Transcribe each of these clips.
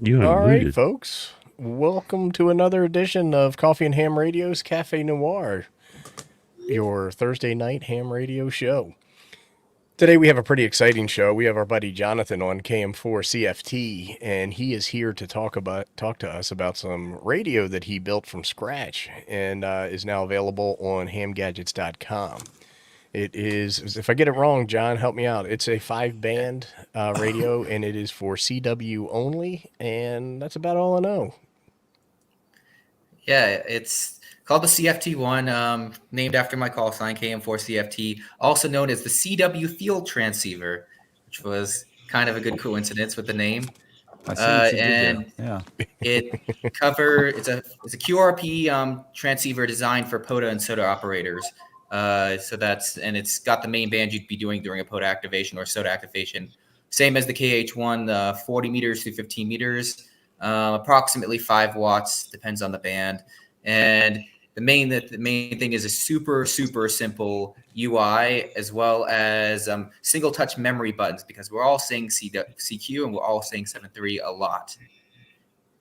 All right, folks. Welcome to another edition of Coffee and Ham Radio's Cafe Noir, your Thursday night ham radio show. Today we have a pretty exciting show. We have our buddy Jonathan on KM4CFT, and he is here to talk to us about some radio that he built from scratch and is now available on hamgadgets.com. It is, if I get it wrong, John, help me out. It's a 5-band radio, and it is for CW only, and that's about all I know. Yeah, it's called the CFT1, named after my call sign, KM4CFT, also known as the CW Field Transceiver, which was kind of a good coincidence with the name. I see what you did there. Yeah. It's a QRP transceiver designed for POTA and SOTA operators. And it's got the main band you'd be doing during a POTA activation or SOTA activation. Same as the KH1, 40 meters to 15 meters, approximately 5 watts, depends on the band. And the main thing is a super, super simple UI, as well as single touch memory buttons, because we're all saying CQ and we're all saying 7.3 a lot.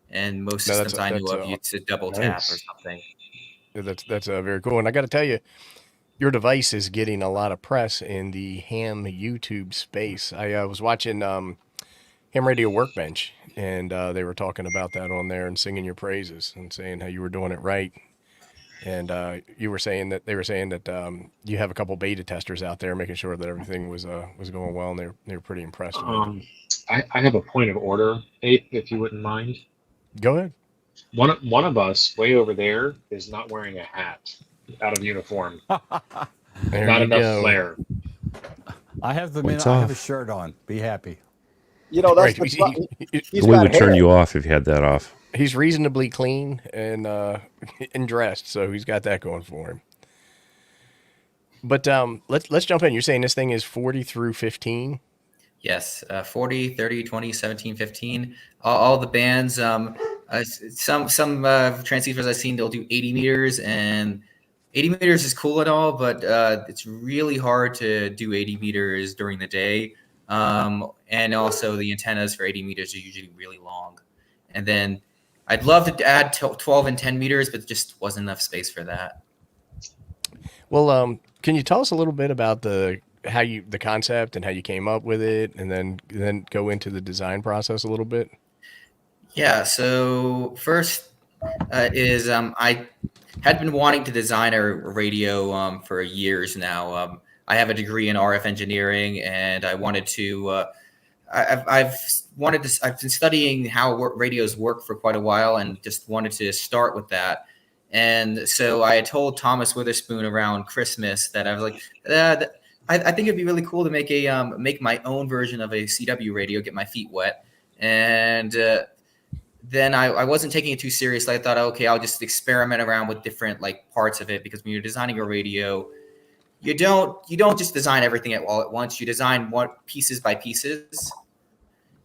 And most systems I know of use a double tap or something. That's very cool. And I got to tell you, your device is getting a lot of press in the ham YouTube space. I was watching Ham Radio Workbench, and they were talking about that on there and singing your praises and saying how you were doing it right. And they were saying that you have a couple beta testers out there making sure that everything was going well, and they were pretty impressed. I have a point of order, Ape, if you wouldn't mind. Go ahead. One of us way over there is not wearing a hat, out of uniform. Not enough flair. I have a shirt on. Be happy. You know, that's right. We would turn you off if you had that off. He's reasonably clean and dressed, so he's got that going for him. But let's jump in. You're saying this thing is 40 through 15? Yes, 40, 30, 20, 17, 15. All the bands. Some transceivers I've seen, they'll do 80 meters, and 80 meters is cool and all, but it's really hard to do 80 meters during the day. And also the antennas for 80 meters are usually really long. And then I'd love to add 12 and 10 meters, but just wasn't enough space for that. Well, can you tell us a little bit about the concept and how you came up with it, and then go into the design process a little bit? Yeah. So first I had been wanting to design a radio for years now. I have a degree in RF engineering, and I wanted to. I've been studying how radios work for quite a while, and just wanted to start with that. And so I had told Thomas Witherspoon around Christmas that I was like, I think it'd be really cool to make my own version of a CW radio, get my feet wet. And then I wasn't taking it too seriously. I thought, okay, I'll just experiment around with different parts of it, because when you're designing a radio, you don't just design everything all at once. You design pieces by pieces.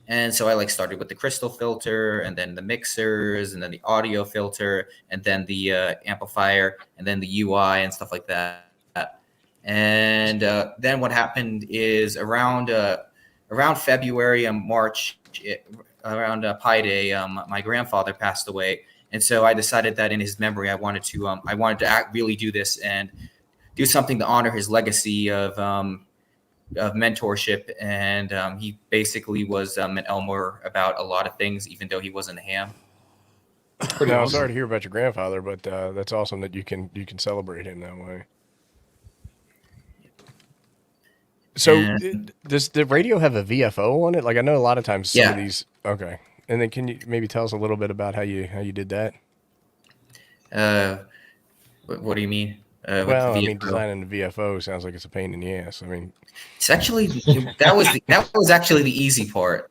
And so I started with the crystal filter, and then the mixers, and then the audio filter, and then the amplifier, and then the UI and stuff like that. And then what happened is around February and March, around Pi Day, my grandfather passed away, and so I decided that in his memory, I wanted to really do this and do something to honor his legacy of mentorship. And he basically was an Elmer about a lot of things, even though he wasn't a ham. Now, I'm sorry to hear about your grandfather, but that's awesome that you can celebrate him that way. So does the radio have a VFO on it? I know a lot of times some of these. Okay, and then can you maybe tell us a little bit about how you did that? What do you mean? Designing the VFO sounds like it's a pain in the ass. It's actually that was actually the easy part.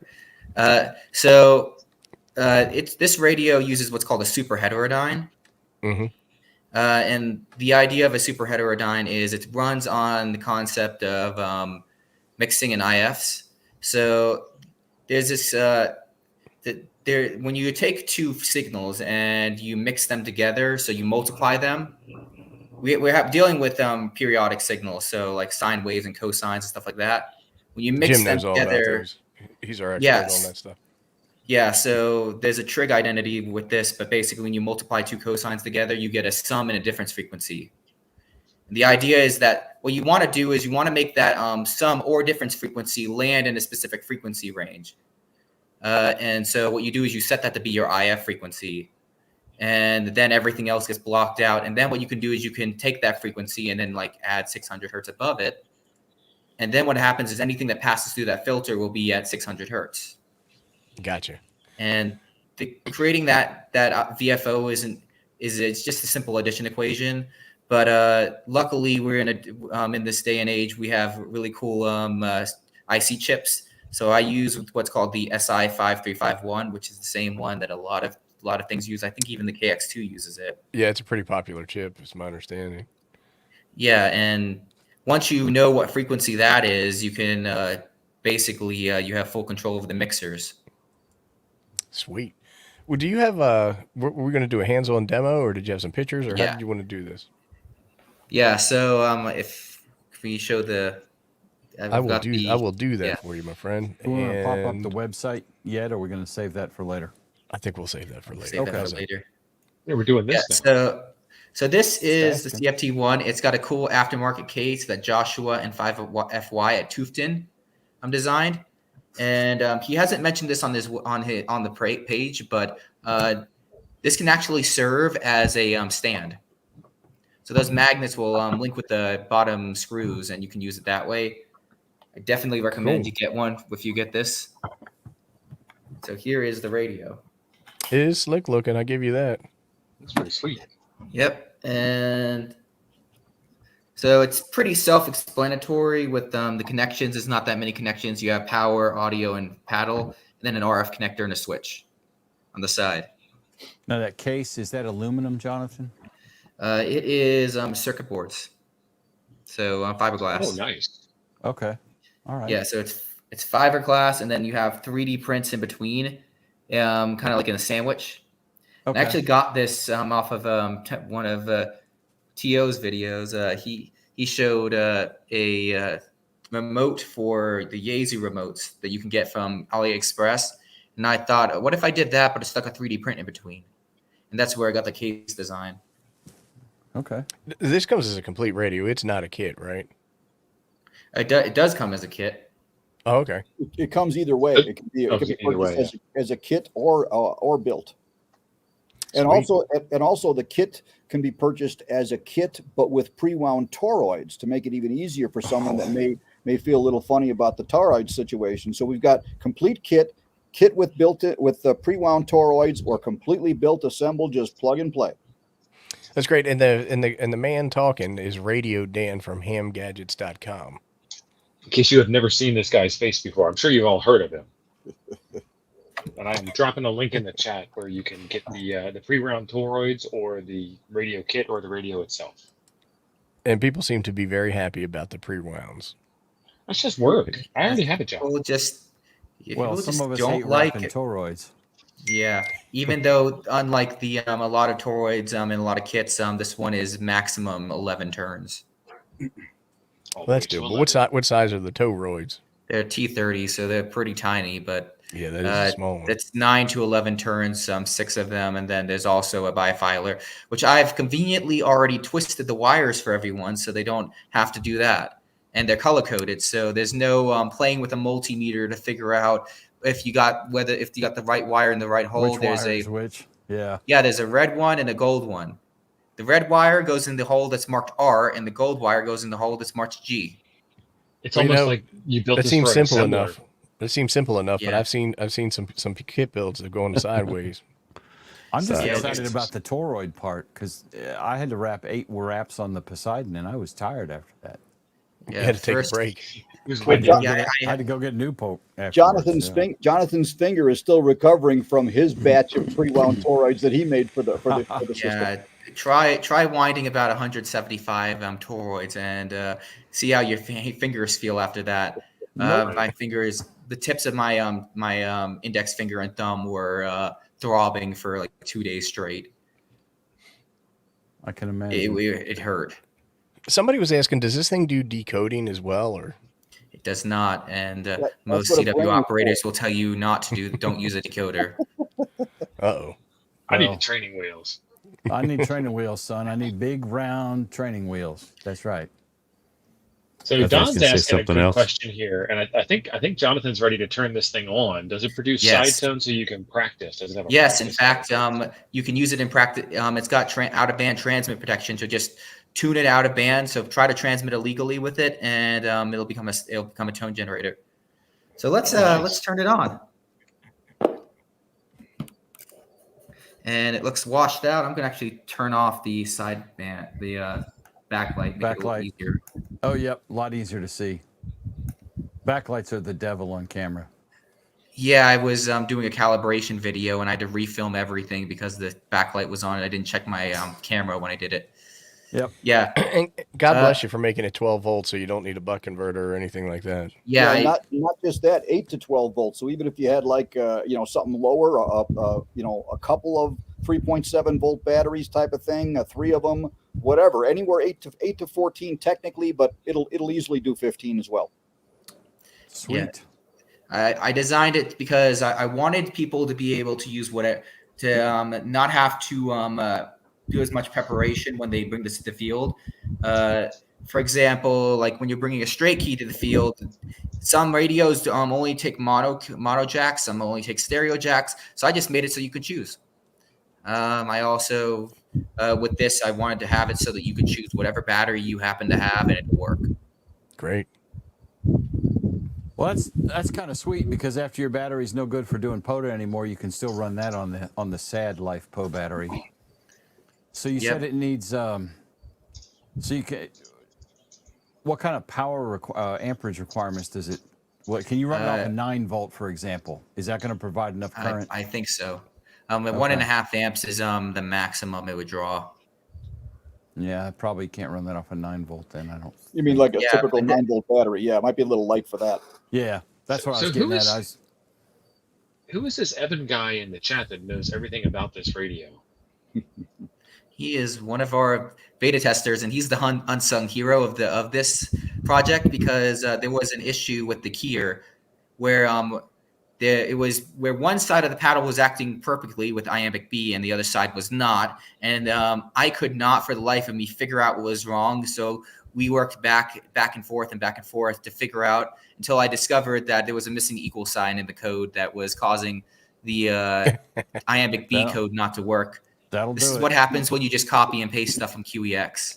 This radio uses what's called a super heterodyne. Mm-hmm. And the idea of a super heterodyne is it runs on the concept of mixing in IFs. So there's this when you take two signals and you mix them together, so you multiply them. We're dealing with periodic signals, so like sine waves and cosines and stuff like that. When you mix them together, He's our expert Yes. on that stuff. Yeah, so there's a trig identity with this, but basically when you multiply two cosines together, you get a sum and a difference frequency. And the idea is that what you want to do is you want to make that sum or difference frequency land in a specific frequency range. And so what you do is you set that to be your IF frequency, and then everything else gets blocked out. And then what you can do is you can take that frequency and then like add 600 hertz above it. And then what happens is anything that passes through that filter will be at 600 hertz. Gotcha. And creating that VFO it's just a simple addition equation. But luckily, we're in this day and age, we have really cool IC chips. So I use what's called the SI5351, which is the same one that a lot of things use. I think even the KX2 uses it. Yeah, it's a pretty popular chip, is my understanding. Yeah, and once you know what frequency that is, you can basically you have full control over the mixers. Sweet. Well, do you have we're going to do a hands-on demo, or did you have some pictures, or how did you want to do this? Yeah, so if we show I will do that for you, my friend. Do you want to pop up the website yet, or are we going to save that for later? I think we'll save that for later. Save that for later. Yeah, we're doing this now. So this is the CFT1. It's got a cool aftermarket case that Joshua and 5FY at Tufton designed. And he hasn't mentioned this on the page, but this can actually serve as a stand. So those magnets will link with the bottom screws, and you can use it that way. I definitely recommend you get one if you get this. So here is the radio. It is slick looking, I give you that. That's pretty sweet. Yep, and so it's pretty self-explanatory with the connections. It's not that many connections. You have power, audio, and paddle, and then an RF connector and a switch on the side. Now that case, is that aluminum, Jonathan? It is circuit boards, so fiberglass. Oh, nice. Okay, all right. Yeah, so it's fiberglass, and then you have 3D prints in between, kind of like in a sandwich. Okay. I actually got this off of one of T.O.'s videos. He showed a remote for the Yaesu remotes that you can get from AliExpress, and I thought, what if I did that, but it stuck a 3D print in between? And that's where I got the case design. Okay. This comes as a complete radio. It's not a kit, right? It does come as a kit. Oh, okay. It comes either way. It can be purchased as a kit or built. And also the kit can be purchased as a kit, but with pre-wound toroids to make it even easier for someone that may feel a little funny about the toroid situation. So we've got complete kit with the pre-wound toroids, or completely built, assembled, just plug and play. That's great. And the man talking is Radio Dan from hamgadgets.com. In case you have never seen this guy's face before, I'm sure you've all heard of him. And I'm dropping a link in the chat where you can get the pre-round toroids, or the radio kit, or the radio itself. And people seem to be very happy about the pre-rounds. That's just work. I already have a job. Some of us hate wrapping toroids. Yeah, even though unlike the a lot of toroids and a lot of kits, this one is maximum 11 turns. Well, that's doable. What size are the toroids? They're T30, so they're pretty tiny, but yeah, that is a small one. It's 9 to 11 turns, 6 of them, and then there's also a bifilar, which I've conveniently already twisted the wires for everyone, so they don't have to do that. And they're color coded, so there's no playing with a multimeter to figure out if you got the right wire in the right hole. There's a red one and a gold one. The red wire goes in the hole that's marked R, and the gold wire goes in the hole that's marked G. It's almost like you built this seems for simple an enough. It seems simple enough, Yeah. but I've seen some kit builds that go on the sideways. I'm just excited about the toroid part, because I had to wrap 8 wraps on the Poseidon, and I was tired after that. Yeah, you had to take a break. I had to go get new poke. Jonathan's finger is still recovering from his batch of pre-wound toroids that he made for the system. Try winding about 175 toroids and see how your fingers feel after that. My fingers, the tips of my my index finger and thumb were throbbing for like 2 days straight. I can imagine. It hurt. Somebody was asking, does this thing do decoding as well, or? does not, and most what a CW brain operators for. will tell you not to do. Don't use a decoder. Uh-oh. I need Well, the training wheels. I need training wheels, son. I need big round training wheels. That's right. So I thought I was Don's gonna say asking a something good else. question here, and I think Jonathan's ready to turn this thing on. Does it produce side Yes. tone so you can practice? Does it have a Yes, in practice fact, you can use it in practice. It's got out of band transmit protection, so just tune it out of band. So try to transmit illegally with it, and it'll become a tone generator. So let's turn it on. And it looks washed out. I'm gonna actually turn off the side band, the backlight, make it a little Backlight. easier. Oh, yep. A lot easier to see. Backlights are the devil on camera. Yeah, I was doing a calibration video and I had to refilm everything because the backlight was on. I didn't check my camera when I did it. Yep. Yeah. And God bless you for making it 12 volts, so you don't need a buck converter or anything like that. Yeah. Not just that, 8 to 12 volts. So even if you had like something lower, a couple of 3.7 volt batteries type of thing, 3 of them, whatever, anywhere 8 to 14 technically, but it'll easily do 15 as well. Sweet. Yeah. I designed it because I wanted people to be able to use not have to do as much preparation when they bring this to the field. For example, like when you're bringing a straight key to the field, some radios only take mono jacks, some only take stereo jacks. So I just made it so you could choose. I also, with this, I wanted to have it so that you could choose whatever battery you happen to have and it'd work. Great. Well, that's kind of sweet because after your battery's no good for doing POTA anymore, you can still run that on the Sad Life PO battery. So you said it needs so you can. What kind of power amperage requirements does it? What can you run it off a 9 volt, for example? Is that going to provide enough current? I think so. At 1.5 amps is the maximum it would draw. Yeah, I probably can't run that off a 9 volt then. I don't. You mean like a typical 9 volt battery? Yeah, it might be a little light for that. Yeah, that's what I was getting at. Who is this Evan guy in the chat that knows everything about this radio? He is one of our beta testers, and he's the unsung hero of this project because there was an issue with the keyer where where one side of the paddle was acting perfectly with iambic B and the other side was not, and I could not for the life of me figure out what was wrong. So we worked back and forth to figure out until I discovered that there was a missing equal sign in the code that was causing the iambic B code not to work. This is what happens when you just copy and paste stuff from QEX.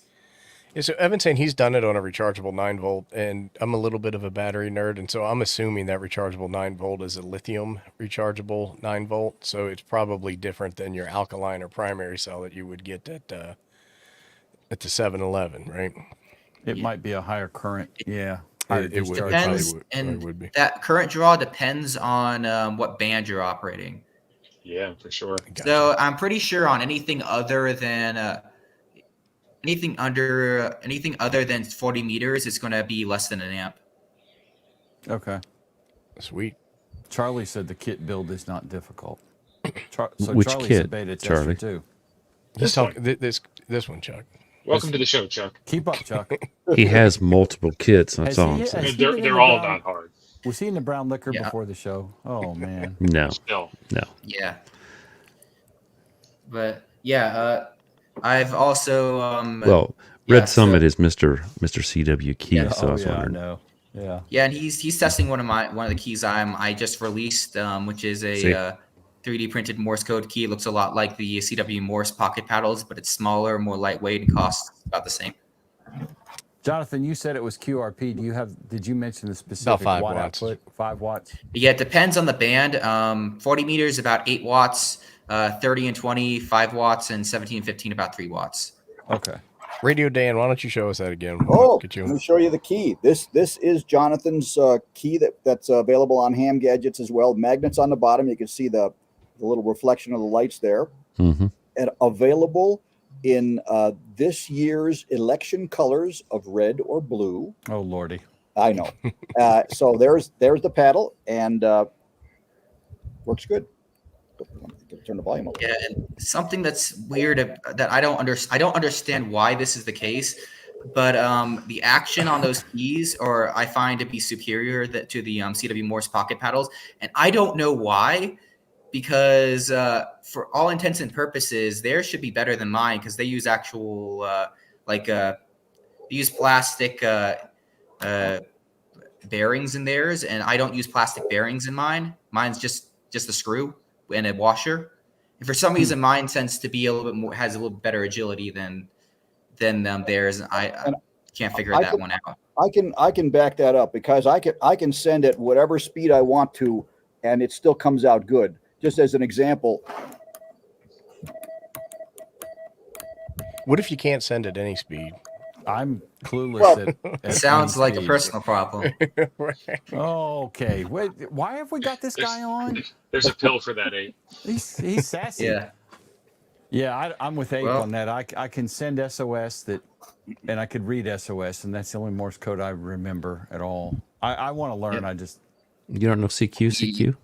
Yeah, so Evan's saying he's done it on a rechargeable 9 volt, and I'm a little bit of a battery nerd, and so I'm assuming that rechargeable 9 volt is a lithium rechargeable 9 volt, so it's probably different than your alkaline or primary cell that you would get at the 7-Eleven, right? It might be a higher current. Yeah. It would. Depends, it would be. That current draw depends on what band you're operating. Yeah, for sure. Gotcha. So I'm pretty sure on anything other than anything other than 40 meters, it's going to be less than an amp. Okay. Sweet. Charlie said the kit build is not difficult. Which Charlie's kit, a beta tester Charlie? too. He's talking this one, Chuck. Welcome to the show, Chuck. Keep up, Chuck. He has multiple kits. That's all I'm saying. They're all not hard. Was he in the brown liquor before the show? Oh man. No. Still. No. Yeah. But I've also Red Summit is Mr. CW Key, so I was wondering. I know. Yeah. Yeah, and he's testing one of the keys I just released, which is a 3D printed Morse code key. It looks a lot like the CW Morse pocket paddles, but it's smaller, more lightweight, and costs about the same. Jonathan, you said it was QRP. Did you mention the specific about 5 watt watts. output? 5 watts. Yeah, it depends on the band. 40 meters about 8 watts, 30 and 20 5 watts, and 17 and 15 about 3 watts. Okay. Radio Dan, why don't you show us that again? Let me show you the key. This is Jonathan's key that's available on Ham Gadgets as well. Magnets on the bottom. You can see the little reflection of the lights there. Mm-hmm. And available in this year's election colors of red or blue. Oh Lordy. I know. So there's the paddle, and works good. Turn the volume up. Yeah, and something that's weird that I don't understand why this is the case. but the action on those keys, or I find to be superior to the CW Morse pocket paddles, and I don't know why. Because for all intents and purposes, theirs should be better than mine because they use actual they use plastic bearings in theirs, and I don't use plastic bearings in mine. Mine's just a screw and a washer. And for some reason, mine tends to be a little bit more, has a little better agility than theirs. I can't figure that one out. I can back that up because I can send at whatever speed I want to, and it still comes out good. Just as an example. What if you can't send at any speed? I'm clueless at sounds like speed. A personal problem. Right. Oh, okay. Wait, why have we got this guy on? There's a pill for that, Abe. He's sassy. Yeah. Yeah, I'm with Abe on that. I can send SOS and I could read SOS, and that's the only Morse code I remember at all. I want to learn. Yep. You don't know CQ?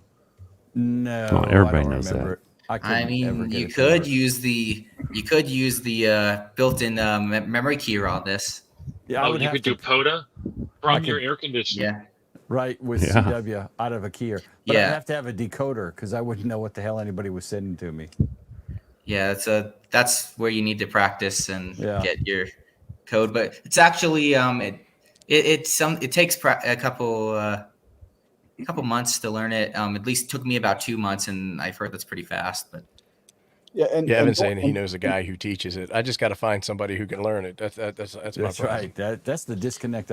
No, oh, everybody knows that. I mean, you could use the built-in memory keyer on this. Yeah, you could do POTA from your air conditioner. Yeah, right, with CW out of a keyer. But yeah. I'd have to have a decoder because I wouldn't know what the hell anybody was sending to me. Yeah, that's where you need to practice and get your code. But it's actually it takes a couple months to learn it. At least took me about 2 months, and I've heard that's pretty fast. But Evan's saying he knows a guy who teaches it. I just got to find somebody who can learn it. That's my problem. Right. That's the disconnect.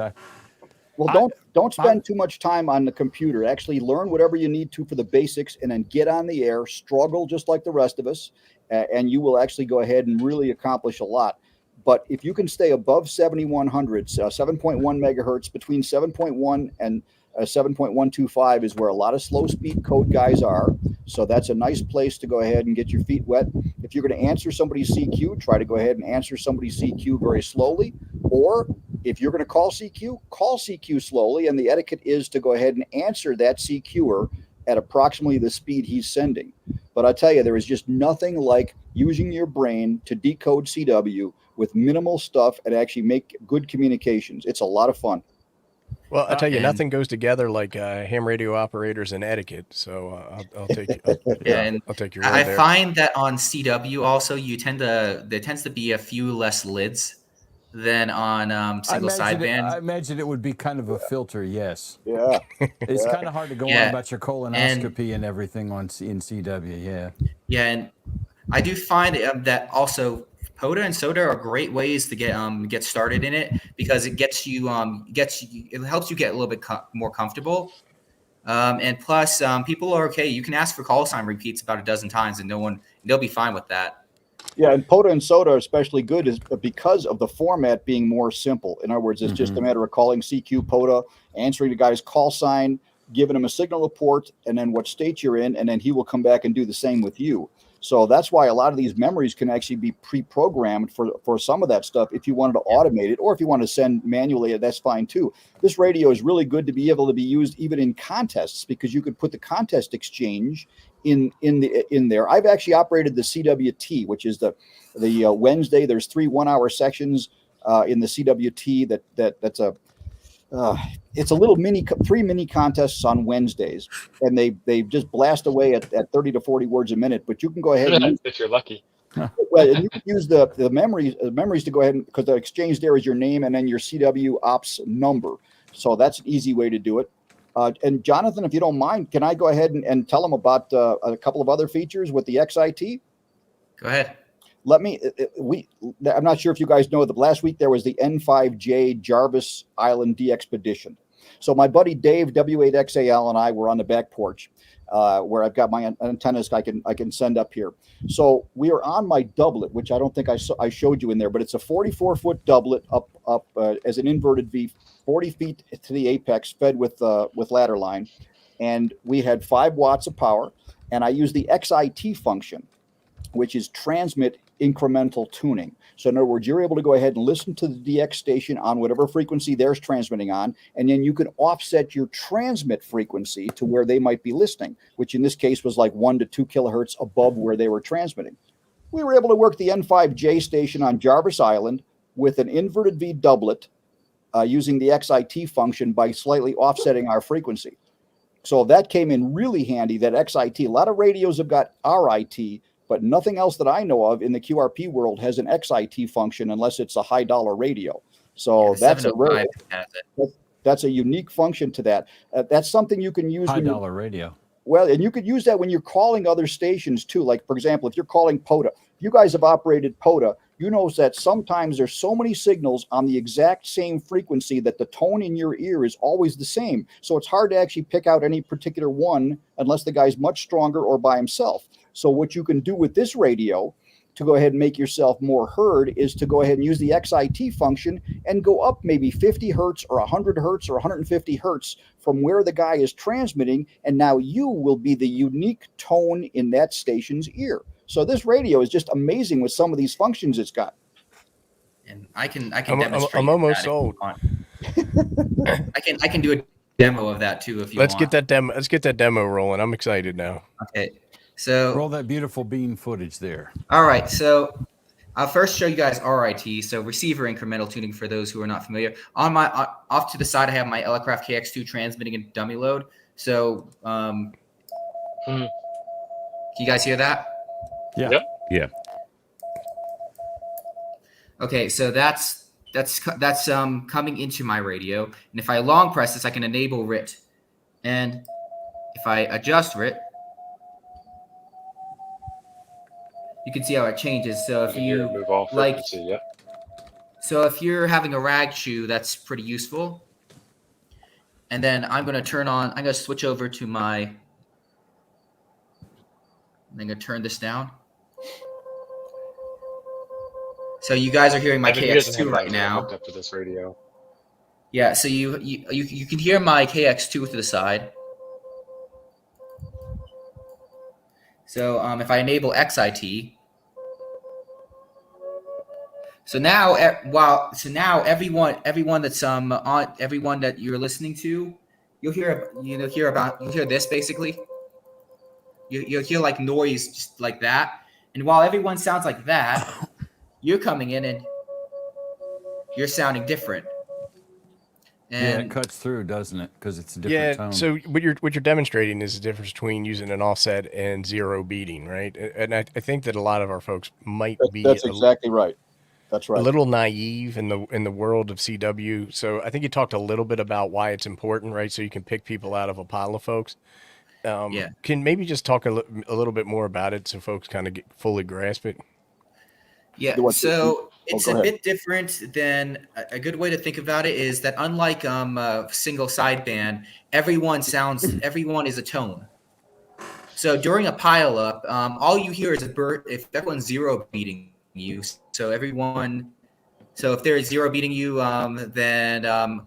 Don't spend too much time on the computer. Actually, learn whatever you need to for the basics, and then get on the air. Struggle just like the rest of us, and you will actually go ahead and really accomplish a lot. But if you can stay above 7100s, 7.1 megahertz, between 7.1 and 7.125 is where a lot of slow speed code guys are. So that's a nice place to go ahead and get your feet wet. If you're going to answer somebody's CQ, try to go ahead and answer somebody's CQ very slowly. Or if you're going to call CQ slowly. And the etiquette is to go ahead and answer that CQer at approximately the speed he's sending. But I tell you, there is just nothing like using your brain to decode CW with minimal stuff and actually make good communications. It's a lot of fun. Well, I tell you, nothing goes together like ham radio operators and etiquette. So I'll take I'll take your word there. I find that on CW also there tends to be a few less lids than on single sideband. I imagine it would be kind of a filter. Yes. Yeah. It's kind of hard to go on about your colonoscopy and everything in CW. Yeah. Yeah, and I do find that also. POTA and SOTA are great ways to get started in it because it gets you it helps you get a little bit more comfortable, and plus people are okay. You can ask for call sign repeats about a dozen times and they'll be fine with that. Yeah, and POTA and SOTA are especially good is because of the format being more simple. In other words, it's just a matter of calling CQ POTA, answering the guy's call sign, giving him a signal report, and then what state you're in, and then he will come back and do the same with you. So that's why a lot of these memories can actually be pre-programmed for some of that stuff if you wanted to automate it, or if you want to send manually, that's fine too. This radio is really good to be able to be used even in contests because you could put the contest exchange in there. I've actually operated the CWT, which is the Wednesday. There's 3 1-hour sections in the CWT that's it's a little 3 mini contests on Wednesdays, and they just blast away at 30 to 40 words a minute. But you can go ahead and if you're lucky. Well, and you can use the memories to go ahead because the exchange there is your name and then your CW ops number. So that's an easy way to do it. And Jonathan, if you don't mind, can I go ahead and tell them about a couple of other features with the XIT? Go ahead. I'm not sure if you guys know that last week there was the N5J Jarvis Island de-expedition. So my buddy Dave W8XAL and I were on the back porch where I've got my antennas I can send up here. So we are on my doublet, which I don't think I showed you in there, but it's a 44-foot doublet up as an inverted V, 40 feet to the apex, fed with ladder line, and we had 5 watts of power, and I used the XIT function, which is transmit incremental tuning. So in other words, you're able to go ahead and listen to the DX station on whatever frequency they're transmitting on, and then you can offset your transmit frequency to where they might be listening, which in this case was like 1 to 2 kilohertz above where they were transmitting. We were able to work the N5J station on Jarvis Island with an inverted V doublet using the XIT function by slightly offsetting our frequency. So that came in really handy, that XIT. A lot of radios have got RIT, but nothing else that I know of in the QRP world has an XIT function unless it's a high dollar radio. So that's a rare, that's a unique function to that. That's something you can use. High dollar radio. Well, and you could use that when you're calling other stations too. Like, for example, if you're calling POTA, you guys have operated POTA, you know that sometimes there's so many signals on the exact same frequency that the tone in your ear is always the same. So it's hard to actually pick out any particular one unless the guy's much stronger or by himself. So what you can do with this radio to go ahead and make yourself more heard is to go ahead and use the XIT function and go up maybe 50 hertz or 100 hertz or 150 hertz from where the guy is transmitting. And now you will be the unique tone in that station's ear. So this radio is just amazing with some of these functions it's got. And I can demonstrate. I'm almost sold. I can do a demo of that too if you want. Let's get that demo rolling. I'm excited now. Okay. So roll that beautiful beam footage there. All right. So I'll first show you guys RIT. So receiver incremental tuning for those who are not familiar. On my off to the side, I have my Elecraft KX2 transmitting in dummy load. So can you guys hear that? Yeah. Yep. Yeah. Okay, so that's coming into my radio, and if I long press this, I can enable RIT, and if I adjust RIT, you can see how it changes. So if you move all frequency, yeah. So if you're having a rag shoe, that's pretty useful. And then I'm going to switch over to I'm going to turn this down. So you guys are hearing my KX2 right now. Hooked up to this radio. Yeah, so you can hear my KX2 to the side. So if I enable XIT, so now everyone that's on everyone that you're listening to, you'll hear this basically. You'll hear like noise just like that, and while everyone sounds like that, you're coming in and you're sounding different. And it cuts through, doesn't it? Because it's a different tone. So what you're demonstrating is the difference between using an offset and zero beating, right? And I think that a lot of our folks might be that's exactly right. That's right. A little naive in the world of CW. So I think you talked a little bit about why it's important, right? So you can pick people out of a pile of folks. Can maybe just talk a little bit more about it so folks kind of fully grasp it? Yeah, so it's a bit different than a good way to think about it is that unlike a single sideband, everyone is a tone. So during a pileup, all you hear is a burst. If everyone's zero beating you, so if they're zero beating you, then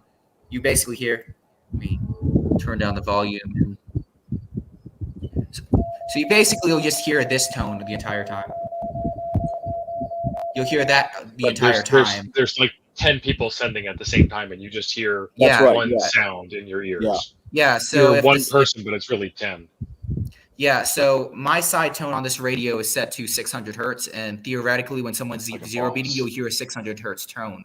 you basically hear. Let me turn down the volume. So you basically will just hear this tone the entire time. You'll hear that the entire time. There's like 10 people sending at the same time, and you just hear one sound in your ears. Yeah. So you're one person, but it's really 10. Yeah. So my side tone on this radio is set to 600 hertz, and theoretically, when someone's zero beating, you'll hear a 600 hertz tone.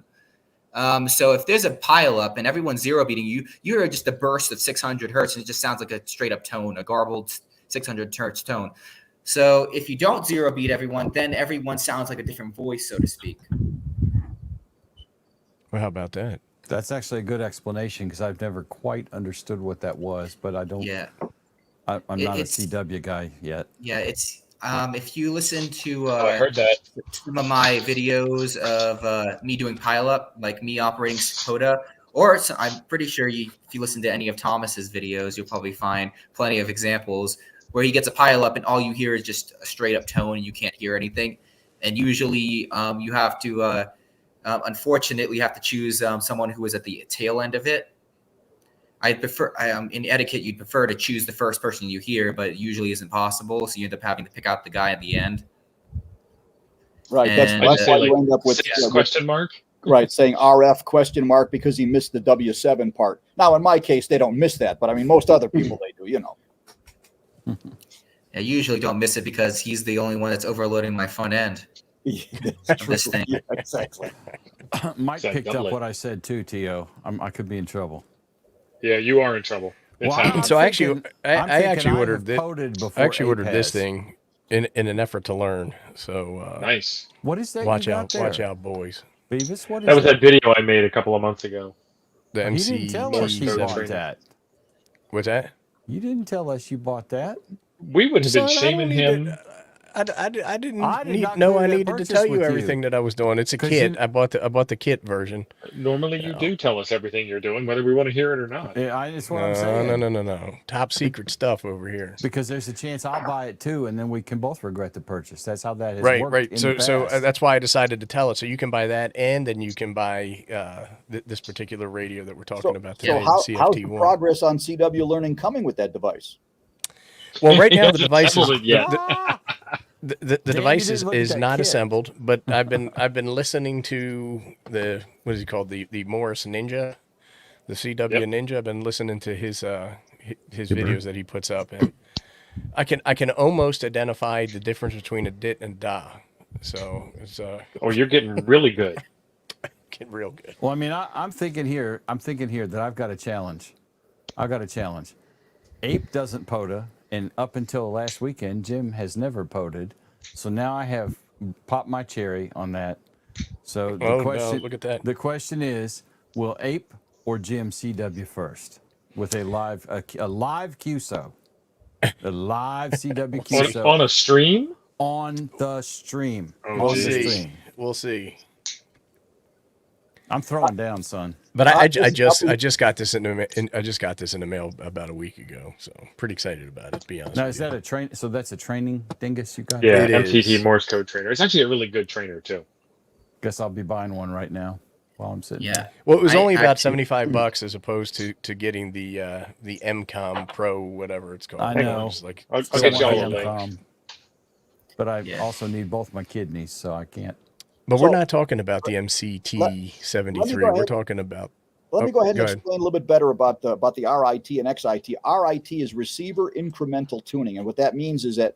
So if there's a pile up and everyone's zero beating you, you hear just a burst of 600 hertz, and it just sounds like a straight up tone, a garbled 600 hertz tone. So if you don't zero beat everyone, then everyone sounds like a different voice, so to speak. Well, how about that? That's actually a good explanation because I've never quite understood what that was, but I don't. Yeah. I'm not a CW guy yet. Yeah, it's if you listen to I heard that. some of my videos of me doing pileup, like me operating Skoda, or I'm pretty sure if you listen to any of Thomas's videos, you'll probably find plenty of examples where he gets a pile up and all you hear is just a straight up tone and you can't hear anything. And usually you have to, unfortunately, you have to choose someone who is at the tail end of it. I prefer, in etiquette, you'd prefer to choose the first person you hear, but it usually isn't possible. So you end up having to pick out the guy at the end. Right. And, that's why you end up with question mark. Right, saying RF question mark because he missed the W7 part. Now, in my case, they don't miss that, but I mean, most other people they do, you know. I usually don't miss it because he's the only one that's overloading my front end of this thing. Yeah, exactly. Mike Said picked up doublet. what I said too, T.O. I could be in trouble. Yeah, you are in trouble. It's Well, happening. So I'm I actually, thinking- I, I'm I thinking actually I ordered have this. poded I before actually Ape ordered this has. thing in an effort to learn. So Nice. What is that watch you got out, there? watch out, boys. Beavis, what is That was that? that video I made a couple of months ago. The He didn't tell us he Morse code bought trainer. that. What's that? You didn't tell us you bought that. We would have been Son, I shaming don't need him. to. I didn't I did need not know go to I that needed to purchase tell you with you. everything that I was doing. It's a 'Cause kit. you- I bought the kit version. Normally, you do tell us everything you're doing, whether we want to hear it or not. Yeah, that's what I'm saying. No. Top secret stuff over here. Because there's a chance I'll buy it too, and then we can both regret the purchase. That's how that has Right. worked in So the past. that's why I decided to tell it. So you can buy that, and then you can buy this particular radio that we're talking about today, So the how's the CFT1. progress on CW Learning coming with that device? Well, right now the device is Assembled it yet. the Damn, device you is, didn't look at is that not kit. assembled, but I've been listening to the what is he called, the Morris Ninja, the CW Yep. Ninja. I've been listening to his videos that he puts up, and I can almost identify the difference between a dit and da. So it's Oh, you're getting really good. getting real good. Well, I mean, I'm thinking here that I've got a challenge. Ape doesn't POTA, and up until last weekend, Jim has never POTa'd. So now I have popped my cherry on that. So the Oh, question, no, look at that. The question is, will Ape or Jim CW first with a live QSO, a live CW QSO On a stream? on the stream? Oh, We'll on the see. stream. We'll see. I'm throwing down, son. But I just got this in the mail about a week ago, so pretty excited about it. To be honest. Now with is you. that a train? So that's a training dingus you got? Yeah, It MTT is. Morse code trainer. It's actually a really good trainer too. Guess I'll be buying one right now while I'm sitting. Yeah. There. Well, it was only about actually- $75 as opposed to getting the MCOM Pro, whatever it's called. I You know. it's like I'll Still get you want all a the link. MCOM, but I Yeah. also need both my kidneys, so I can't. But So- we're not talking about the MCT73. ahead. We're talking about. Let me go ahead and go ahead. explain a little bit better about the RIT and XIT. RIT is receiver incremental tuning, and what that means is that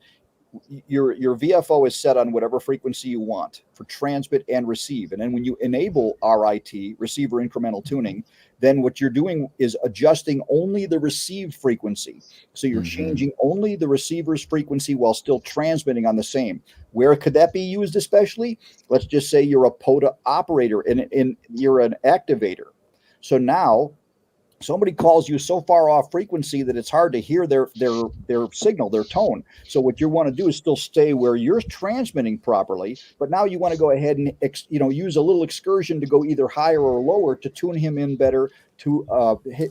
your VFO is set on whatever frequency you want for transmit and receive. And then when you enable RIT, receiver incremental tuning, then what you're doing is adjusting only the received frequency. So you're changing only the receiver's frequency while still transmitting on the same. Where could that be used especially? Let's just say you're a POTA operator and you're an activator. So now somebody calls you so far off frequency that it's hard to hear their signal, their tone. So what you want to do is still stay where you're transmitting properly, but now you want to go ahead and use a little excursion to go either higher or lower to tune him in better to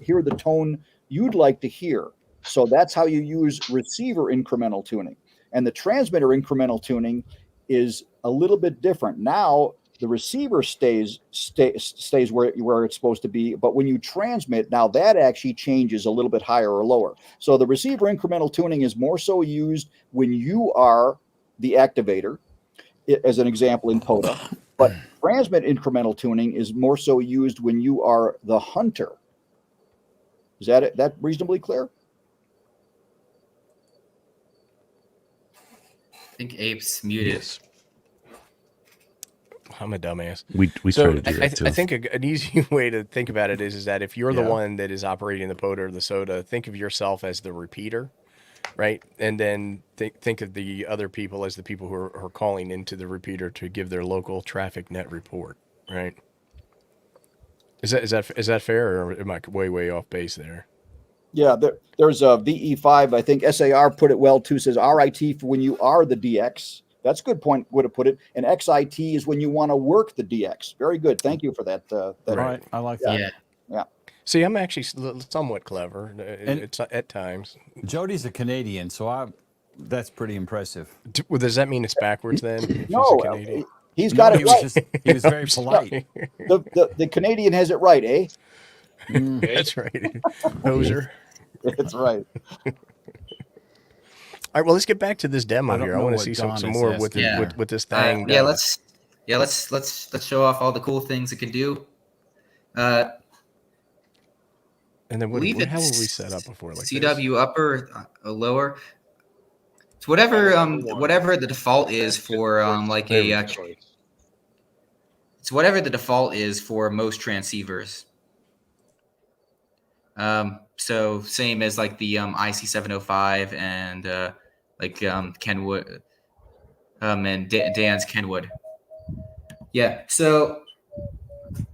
hear the tone you'd like to hear. So that's how you use receiver incremental tuning. And the transmitter incremental tuning is a little bit different. Now the receiver stays where it's supposed to be, but when you transmit, now that actually changes a little bit higher or lower. So the receiver incremental tuning is more so used when you are the activator, as an example in POTA, but transmit incremental tuning is more so used when you are the hunter. Is that reasonably clear? I think Ape's muted. Yes. I'm a dumbass. We So try to do that too. I think an easy way to think about it is that if you're the Yeah. one that is operating the POTA or the SOTA, think of yourself as the repeater, right? And then think of the other people as the people who are calling into the repeater to give their local traffic net report, right? Is that fair, or am I way off base there? Yeah, there's a VE5. I think SAR put it well too. Says RIT for when you are the DX. That's a good point. Would have put it. And XIT is when you want to work the DX. Very good. Thank you for that. Right. I like that. Yeah. See, I'm actually somewhat clever. It's at times. Jody's a Canadian, so that's pretty impressive. Well, does that mean it's backwards then? if No, he's a Canadian? he's got it right. He was very polite. The Canadian has it right, eh? That's right. Hoser. That's right. All right, well, let's get back to this I demo don't here. I know want to what see some Don is more asking. with this thing. Let's show off all the cool things it can do. And then Believe how will we it's set up before like CW upper, lower. It's whatever the default is for like Very a good choice. It's whatever the default is for most transceivers. So same as like the IC705 and Kenwood and Dan's Kenwood. Yeah, so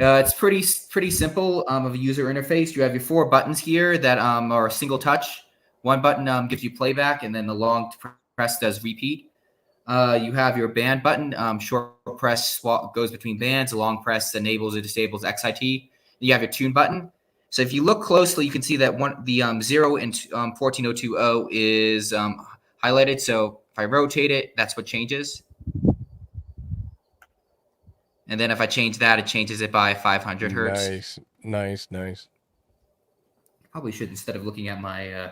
it's pretty simple of a user interface. You have your 4 buttons here that are a single touch. One button gives you playback, and then the long press does repeat. You have your band button. Short press goes between bands. Long press enables or disables XIT. You have your tune button. So if you look closely, you can see that the 0 and 14020 is highlighted. So if I rotate it, that's what changes. And then if I change that, it changes it by 500 hertz. Nice. Probably should, instead of looking at my.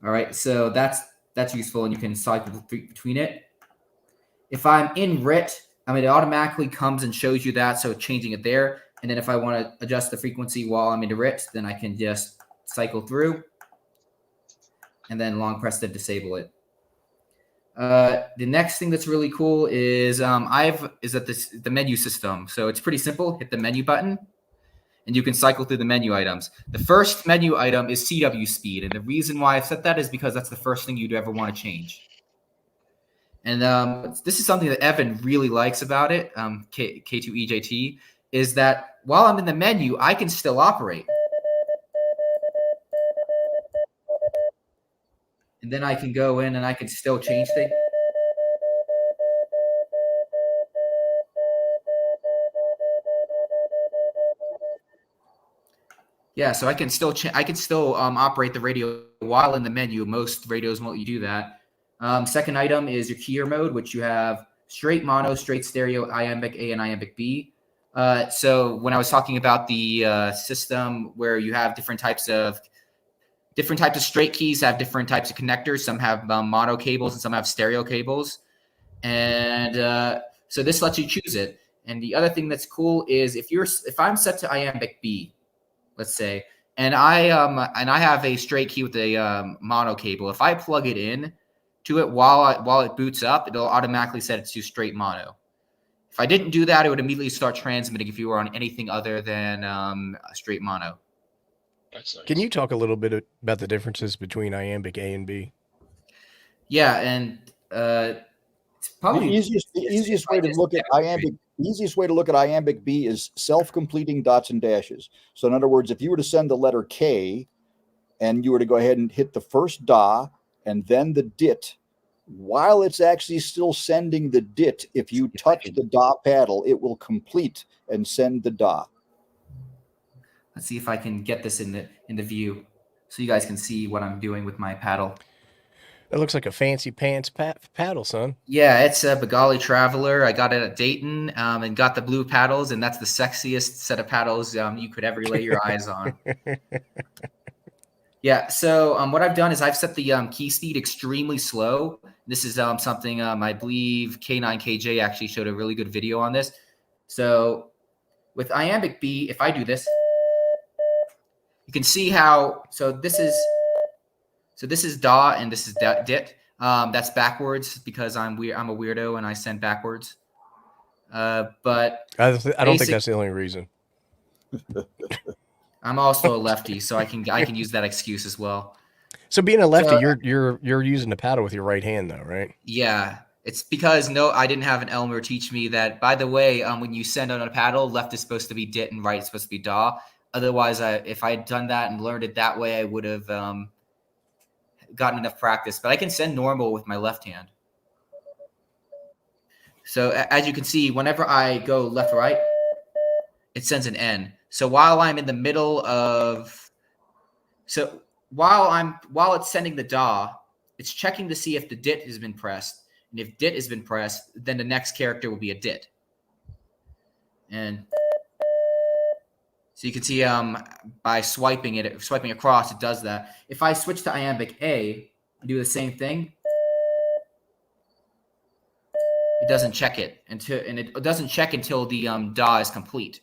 All right, so that's useful, and you can cycle between it. If I'm in RIT, it automatically comes and shows you that, so changing it there. And then if I want to adjust the frequency while I'm in RIT, then I can just cycle through and then long press to disable it. The next thing that's really cool is the menu system. So it's pretty simple. Hit the menu button, and you can cycle through the menu items. The first menu item is CW speed, and the reason why I've set that is because that's the first thing you'd ever want to change. And this is something that Evan really likes about it, K2EJT, is that while I'm in the menu, I can still operate. And then I can go in and I can still change things. Yeah, so I can still operate the radio while in the menu. Most radios won't let you do that. Second item is your keyer mode, which you have straight mono, straight stereo, iambic A and iambic B. So when I was talking about the system where you have different types of straight keys, have different types of connectors. Some have mono cables and some have stereo cables. And so this lets you choose it. And the other thing that's cool is if I'm set to iambic B, let's say, and I have a straight key with a mono cable. If I plug it in to it while it boots up, it'll automatically set it to straight mono. If I didn't do that, it would immediately start transmitting if you were on anything other than a straight mono. That's nice. Can you talk a little bit about the differences between iambic A and B? Yeah, and it's probably the easiest way to look at iambic. The easiest way to look at iambic B is self-completing dots and dashes. So in other words, if you were to send the letter K and you were to go ahead and hit the first DA and then the DIT, while it's actually still sending the DIT, if you touch the DA paddle, it will complete and send the DA. Let's see if I can get this in the view so you guys can see what I'm doing with my paddle. It looks like a fancy pants paddle, son. Yeah, it's a Bengali Traveler. I got it at Dayton and got the blue paddles, and that's the sexiest set of paddles you could ever lay your eyes on. Yeah, so what I've done is I've set the key speed extremely slow. This is something I believe K9KJ actually showed a really good video on this. So with iambic B, if I do this, you can see how. So this is DA and this is DIT. That's backwards because I'm a weirdo and I send backwards. But I don't think that's the only reason. I'm also a lefty, so I can use that excuse as well. So being a lefty, you're using the paddle with your right hand though, right? Yeah. It's because I didn't have an Elmer teach me that, by the way, when you send on a paddle, left is supposed to be DIT and right is supposed to be DA. Otherwise, if I had done that and learned it that way, I would have gotten enough practice. But I can send normal with my left hand. So as you can see, whenever I go left or right, it sends an N. So while I'm in the middle of, while it's sending the DA, it's checking to see if the DIT has been pressed. And if DIT has been pressed, then the next character will be a DIT. And so you can see by swiping across, it does that. If I switch to iambic A and do the same thing, it doesn't check it until the DA is complete.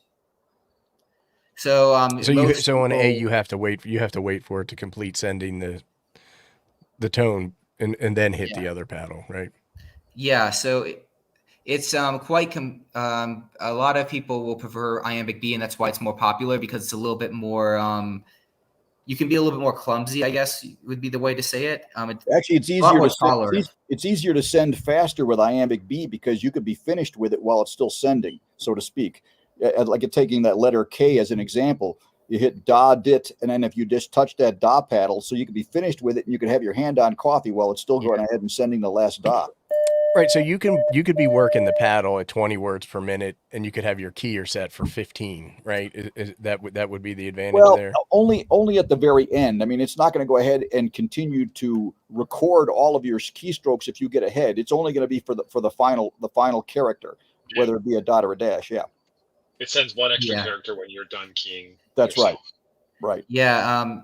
So on A you have to wait for it to complete sending the tone and then hit the other paddle, right? Yeah. So It's quite. A lot of people will prefer iambic B, and that's why it's more popular because it's a little bit more. You can be a little bit more clumsy, I guess would be the way to say it. Actually, it's easier to send, it's easier to send faster with iambic B because you could be finished with it while it's still sending, so to speak. Like taking that letter K as an example, you hit da dit, and then if you just touch that da paddle, so you could be finished with it, and you could have your hand on coffee while it's still going ahead and sending the last da. Right, so you could be working the paddle at 20 words per minute, and you could have your keyer set for 15. Right, that would be the advantage there. Only at the very end. I mean, it's not going to go ahead and continue to record all of your keystrokes if you get ahead. It's only going to be for the final character, whether it be a dot or a dash. Yeah, it sends one extra character when you're done keying. That's yourself. Right. Yeah.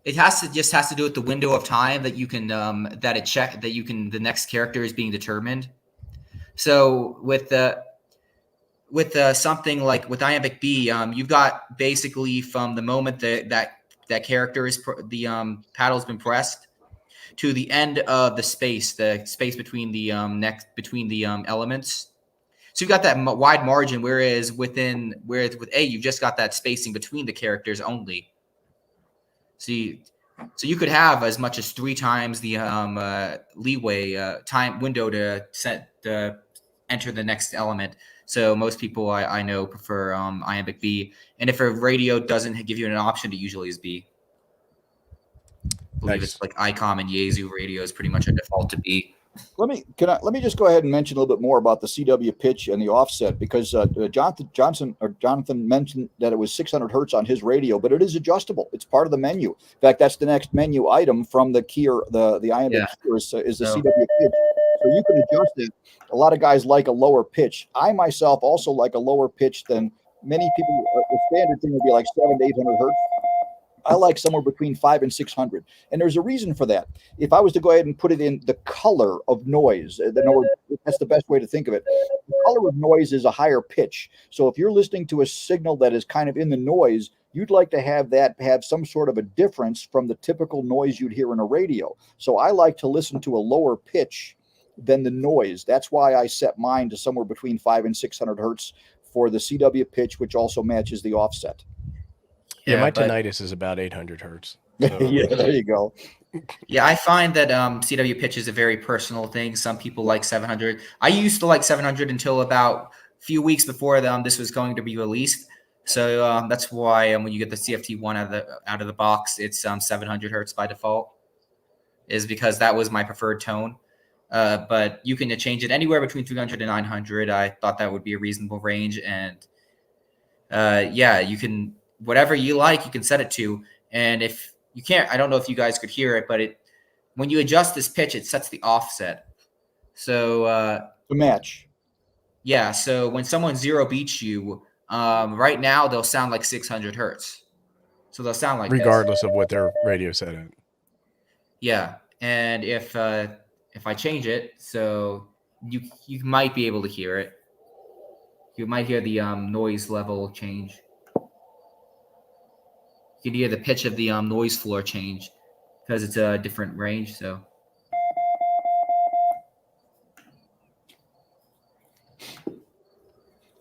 It has to do with the window of time that you can the next character is being determined. So with something like with iambic B, you've got basically from the moment that character is the paddle's been pressed to the end of the space between the elements. So you've got that wide margin, whereas with A, you've just got that spacing between the characters only. So you could have as much as 3 times the leeway time window to enter the next element. So most people I know prefer iambic B, and if a radio doesn't give you an option, it usually is B. I believe it's like ICOM and Yaesu radios pretty much a default to B. Let me just go ahead and mention a little bit more about the CW pitch and the offset, because Jonathan mentioned that it was 600 hertz on his radio, but it is adjustable. It's part of the menu. In fact, that's the next menu item from the keyer. The iambic keyer is the CW pitch, so you can adjust it. A lot of guys like a lower pitch. I myself also like a lower pitch than many people. The standard thing would be like 700 to 800 hertz. I like somewhere between 500 and 600. And there's a reason for that. If I was to go ahead and put it in the color of noise, that's the best way to think of it. The color of noise is a higher pitch. So if you're listening to a signal that is kind of in the noise, you'd like to have some sort of a difference from the typical noise you'd hear in a radio. So I like to listen to a lower pitch than the noise. That's why I set mine to somewhere between 500 and 600 hertz for the CW pitch, which also matches the offset. Yeah, my tinnitus is about 800 hertz. So. Yeah, there you go. Yeah, I find that CW pitch is a very personal thing. Some people like 700. I used to like 700 until about a few weeks before this was going to be released. So that's why when you get the CFT1 out of the box, it's 700 hertz by default, is because that was my preferred tone. But you can change it anywhere between 300 and 900. I thought that would be a reasonable range, and you can. Whatever you like, you can set it to. And if you can't, I don't know if you guys could hear it, but when you adjust this pitch, it sets the offset. So to match. Yeah. So when someone zero beats you, right now they'll sound like 600 hertz. So they'll sound like regardless of what their radio set at. Yeah. And if I change it, so you might be able to hear it. You might hear the noise level change. You can hear the pitch of the noise floor change because it's a different range. So,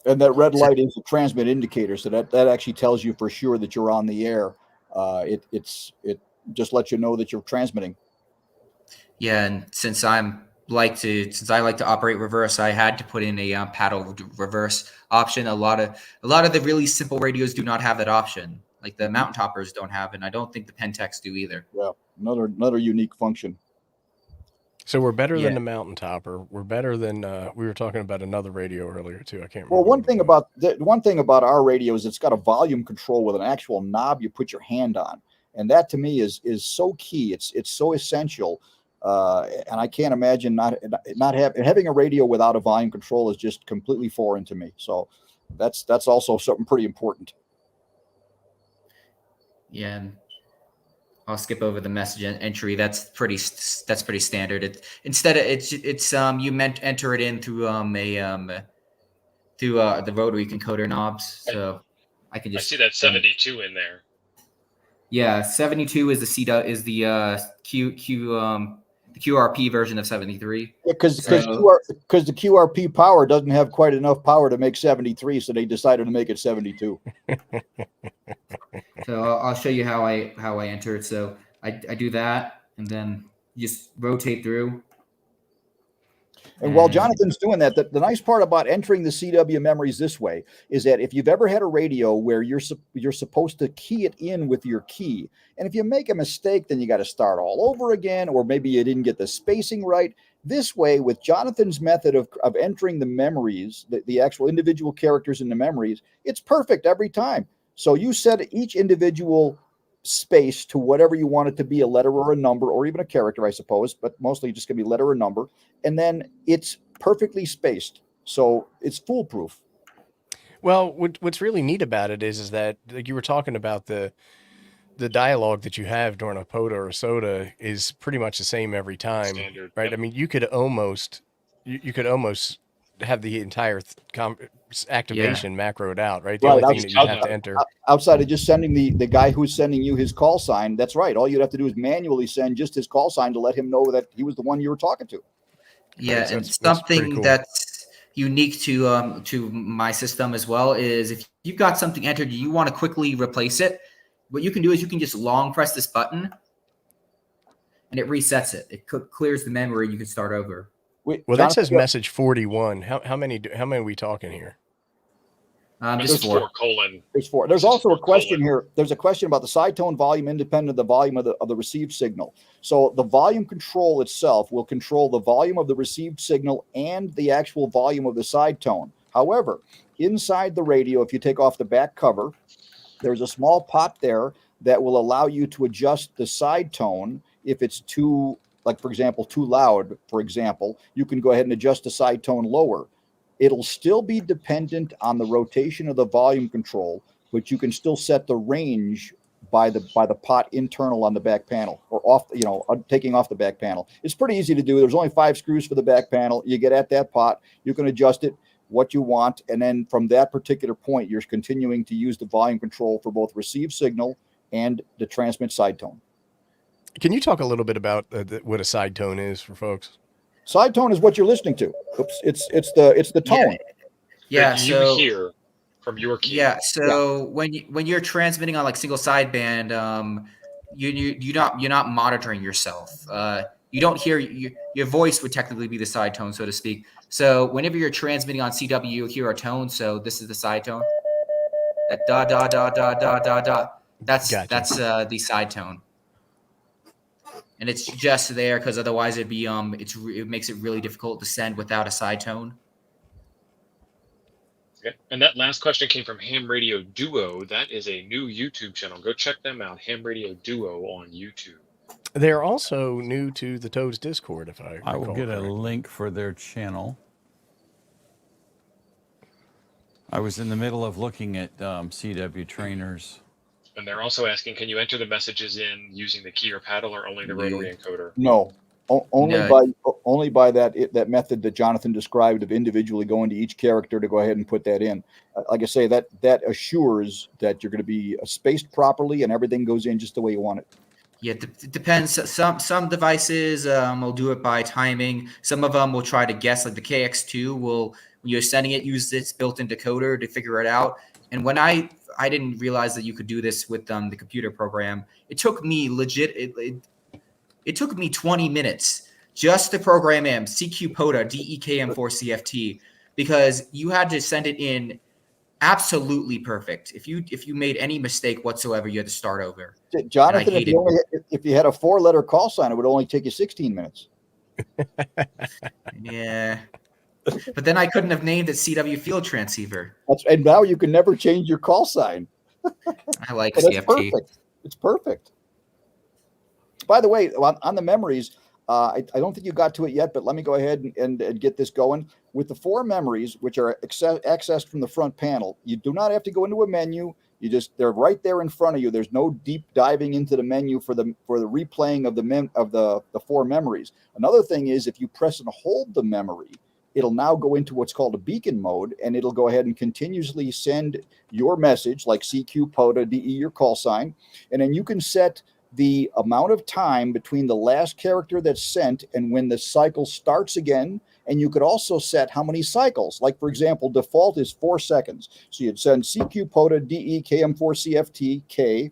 and that red light is a transmit indicator, so that actually tells you for sure that you're on the air. It just lets you know that you're transmitting. Yeah, and since I like to operate reverse, I had to put in a paddle reverse option. A lot of the really simple radios do not have that option. Like the mountain toppers don't have it, and I don't think the Pentex do either. Yeah, another unique function. So we're better than the mountain topper. We're better than we were talking about another radio earlier too. I can't remember. Well, one thing about our radio is it's got a volume control with an actual knob you put your hand on, and that to me is so key. It's so essential, and I can't imagine not having a radio without a volume control is just completely foreign to me. So that's also something pretty important. Yeah, and I'll skip over the message entry. That's pretty standard. You enter it in through the rotary encoder knobs. So I see that 72 in there. Yeah, 72 is the Q the QRP version of 73. Because the QRP power doesn't have quite enough power to make 73, so they decided to make it 72. So I'll show you how I enter it. So I do that, and then just rotate through. And while Jonathan's doing that, the nice part about entering the CW memories this way is that if you've ever had a radio where you're supposed to key it in with your key, and if you make a mistake, then you got to start all over again, or maybe you didn't get the spacing right. This way, with Jonathan's method of entering the memories, the actual individual characters in the memories, it's perfect every time. So you set each individual space to whatever you want it to be, a letter or a number, or even a character, I suppose, but mostly just going to be letter or number. And then it's perfectly spaced. So it's foolproof. Well, what's really neat about it is that, like you were talking about, the dialogue that you have during a POTA or a SOTA is pretty much the same every time. Standard, right? yep. I mean, you could almost have the entire activation macroed out, right? The only thing that you have to enter outside of just sending the guy who's sending you his call sign. That's right. All you'd have to do is manually send just his call sign to let him know that he was the one you were talking to. Yeah, right, so and that's something cool. that's unique to my system as well is if you've got something entered, you want to quickly replace it. What you can do is you can just long press this button, and it resets it. It clears the memory. You can start over. Well, that says message 41. How many are we talking here? Just 4. There's 4. There's also a question here. There's a question about the side tone volume independent of the volume of the received signal. So the volume control itself will control the volume of the received signal and the actual volume of the side tone. However, inside the radio, if you take off the back cover, there's a small pot there that will allow you to adjust the side tone if it's too, like, for example, too loud, for example, you can go ahead and adjust the side tone lower. It'll still be dependent on the rotation of the volume control, but you can still set the range by the pot internal on the back panel, or off, taking off the back panel. It's pretty easy to do. There's only 5 screws for the back panel. You get at that pot, you can adjust it what you want, and then from that particular point, you're continuing to use the volume control for both receive signal and the transmit side tone. Can you talk a little bit about what a side tone is for folks? Side tone is what you're listening to. Oops, it's the tone. Yeah, you hear from your key. Yeah, so when you're transmitting on like single sideband, you're not monitoring yourself. You don't hear your voice would technically be the side tone, so to speak. So whenever you're transmitting on CW, you hear a tone. So this is the side tone. That da da da da da da da. That's the side tone. And it's just there because otherwise it'd be it makes it really difficult to send without a side tone. Okay. And that last question came from Ham Radio Duo. That is a new YouTube channel. Go check them out. Ham Radio Duo on YouTube. They're also new to the Toads Discord, if I recall. I will get correctly. a link for their channel. I was in the middle of looking at CW trainers. And they're also asking, can you enter the messages in using the key or paddle, or only the rotary encoder? No, only by that method that Jonathan described of individually going to each character to go ahead and put that in. Like I say, that assures that you're going to be spaced properly and everything goes in just the way you want it. Yeah, it depends. Some devices will do it by timing. Some of them will try to guess. Like the KX2 will, when you're sending it, use this built-in decoder to figure it out. And when I didn't realize that you could do this with the computer program. It took me it took me 20 minutes just to program in CQ POTA DE KM4CFT because you had to send it in absolutely perfect. If you made any mistake whatsoever, you had to start over. Jonathan, if you had a 4-letter call sign, it would only take you 16 minutes. Yeah. But then I couldn't have named it CW Field Transceiver. And now you can never change your call sign. I like CFT. It's perfect. By the way, on the memories, I don't think you got to it yet, but let me go ahead and get this going. With the 4 memories, which are accessed from the front panel, you do not have to go into a menu. They're right there in front of you. There's no deep diving into the menu for the replaying of the 4 memories. Another thing is if you press and hold the memory, it'll now go into what's called a beacon mode, and it'll go ahead and continuously send your message, like CQ, POTA, DE, your call sign, and then you can set the amount of time between the last character that's sent and when the cycle starts again. And you could also set how many cycles. Like, for example, default is 4 seconds. So you'd send CQ POTA DE KM4CFT K.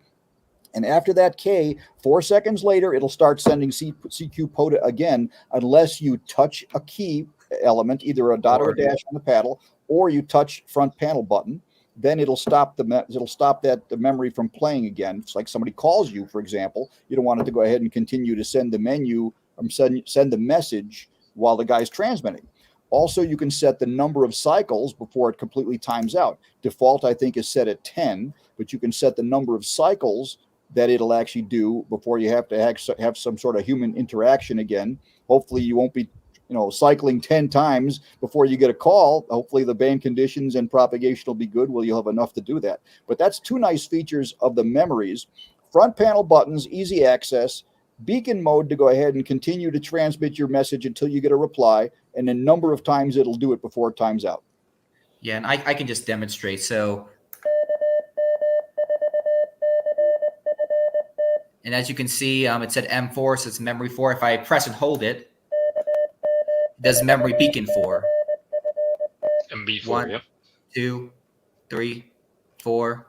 And after that K, 4 seconds later, it'll start sending CQ POTA again, unless you touch a key element, either a dot or a dash on the paddle, or you touch front panel button. Then it'll stop the memory from playing again. It's like somebody calls you, for example. You don't want it to go ahead and continue to send the menu or send the message while the guy's transmitting. Also, you can set the number of cycles before it completely times out. Default, I think, is set at 10, but you can set the number of cycles that it'll actually do before you have to have some sort of human interaction again. Hopefully, you won't be cycling 10 times before you get a call. Hopefully the band conditions and propagation will be good. Well, you'll have enough to do that. But that's 2 nice features of the memories. Front panel buttons, easy access, beacon mode to go ahead and continue to transmit your message until you get a reply, and a number of times it'll do it before it times out. Yeah, and I can just demonstrate. So, and as you can see, it said M4, so it's memory 4. If I press and hold it, it does memory beacon 4. MB4, 1, yep. 2, 3, 4.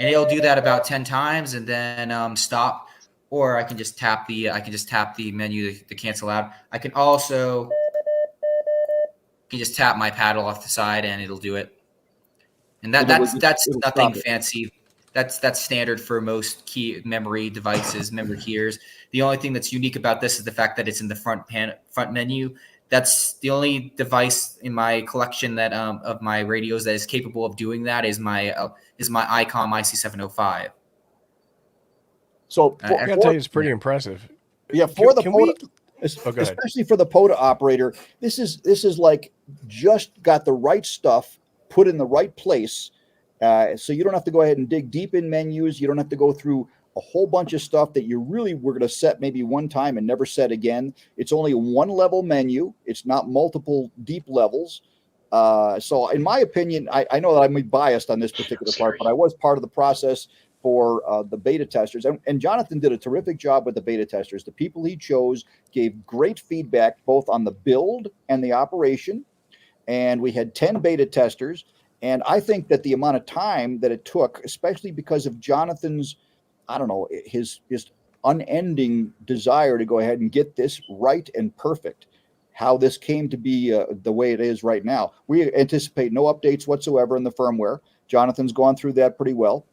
And it'll do that about 10 times and then stop. Or I can just tap the menu to cancel out. I can also just tap my paddle off the side and it'll do it. And that's nothing fancy. That's standard for most key memory devices, memory keyers. The only thing that's unique about this is the fact that it's in the front menu. That's the only device in my collection that of my radios that is capable of doing that is my ICOM IC705. So I gotta tell you, it's pretty impressive. Yeah, especially for the POTA operator, this is like just got the right stuff put in the right place. So you don't have to go ahead and dig deep in menus. You don't have to go through a whole bunch of stuff that you really were going to set maybe one time and never set again. It's only a 1-level menu. It's not multiple deep levels. So in my opinion, I know that I'm biased on this particular part, but I was part of the process for the beta testers. And Jonathan did a terrific job with the beta testers. The people he chose gave great feedback both on the build and the operation. And we had 10 beta testers. And I think that the amount of time that it took, especially because of Jonathan's, his unending desire to go ahead and get this right and perfect, how this came to be the way it is right now. We anticipate no updates whatsoever in the firmware. Jonathan's gone through that pretty well.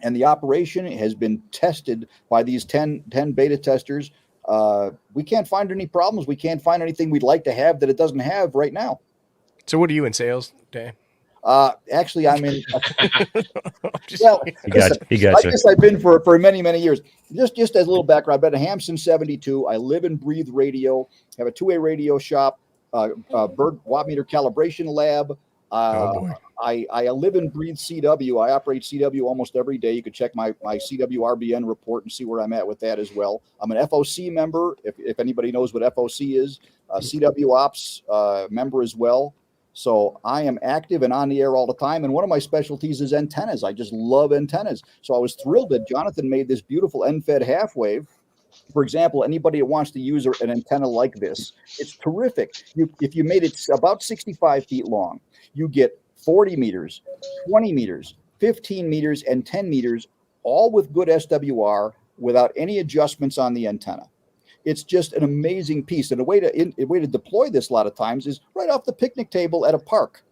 And the operation has been tested by these 10 beta testers. We can't find any problems. We can't find anything we'd like to have that it doesn't have right now. So what are you in sales, Dan? Actually, I'm in. Well, he got I guess I've been for many, many years. Just as a little background, I've been at Hampson 72. I live and breathe radio. Have a 2-way radio shop, Berg watt meter calibration lab. I live and breathe CW. I operate CW almost every day. You could check my CW RBN report and see where I'm at with that as well. I'm an FOC member, if anybody knows what FOC is, CW Ops member as well. So I am active and on the air all the time. And one of my specialties is antennas. I just love antennas. So I was thrilled that Jonathan made this beautiful end-fed half wave. For example, anybody that wants to use an antenna like this, it's terrific. If you made it about 65 feet long, you get 40 meters, 20 meters, 15 meters, and 10 meters, all with good SWR without any adjustments on the antenna. It's just an amazing piece. And a way to deploy this a lot of times is right off the picnic table at a park.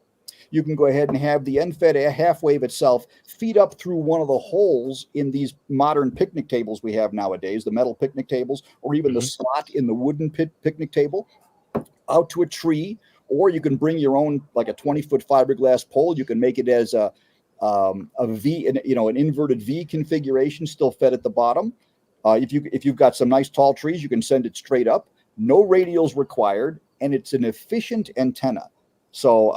You can go ahead and have the end-fed half wave itself feed up through one of the holes in these modern picnic tables we have nowadays, the metal picnic tables, or even the slot in the wooden picnic table, out to a tree. Or you can bring your own, like a 20-foot fiberglass pole. You can make it as a V, an inverted V configuration, still fed at the bottom. If you've got some nice tall trees, you can send it straight up. No radials required, and it's an efficient antenna. So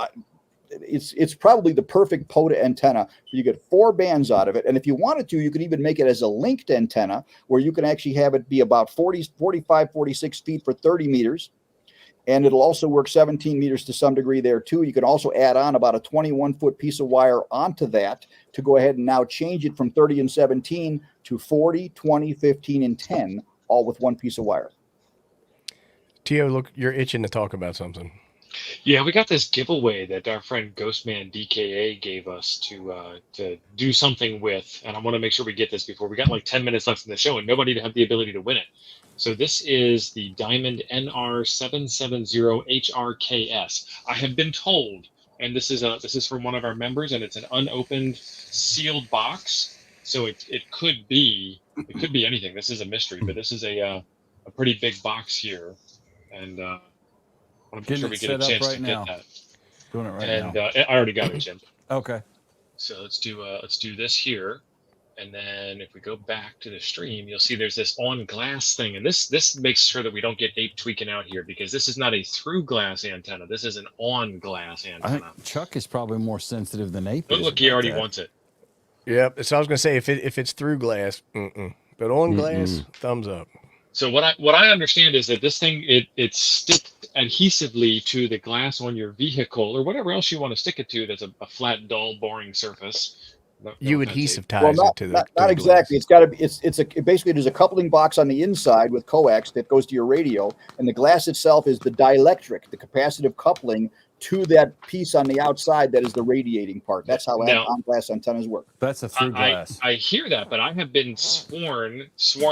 it's probably the perfect POTA antenna. You get 4 bands out of it, and if you wanted to, you could even make it as a linked antenna, where you can actually have it be about 45, 46 feet for 30 meters. And it'll also work 17 meters to some degree there too. You can also add on about a 21-foot piece of wire onto that to go ahead and now change it from 30 and 17 to 40, 20, 15, and 10, all with one piece of wire. Tio, look, you're itching to talk about something. Yeah, we got this giveaway that our friend Ghostman DKA gave us to do something with, and I want to make sure we get this before we got like 10 minutes left in the show, and nobody to have the ability to win it. So this is the Diamond NR770HRKS. I have been told, and this is from one of our members, and it's an unopened, sealed box. So it could be anything. This is a mystery, but this is a pretty big box here, and I'm sure we get a chance to get that. Doing it right now. I already got it, Jim. Okay. So let's do this here. And then if we go back to the stream, you'll see there's this on glass thing. And this makes sure that we don't get ape tweaking out here, because this is not a through glass antenna. This is an on glass antenna. I think Chuck is probably more sensitive than ape. But look, he already wants it. Yep. So I was going to say, if it's through glass, but on glass, thumbs up. So what I understand is that this thing, it's sticked adhesively to the glass on your vehicle or whatever else you want to stick it to. That's a flat, dull, boring surface. You adhesive ties it to the not exactly. It's got to be. Basically there's a coupling box on the inside with coax that goes to your radio, and the glass itself is the dielectric, the capacitive coupling to that piece on the outside that is the radiating part. That's how on glass antennas work. That's a through glass. I hear that, but I have been sworn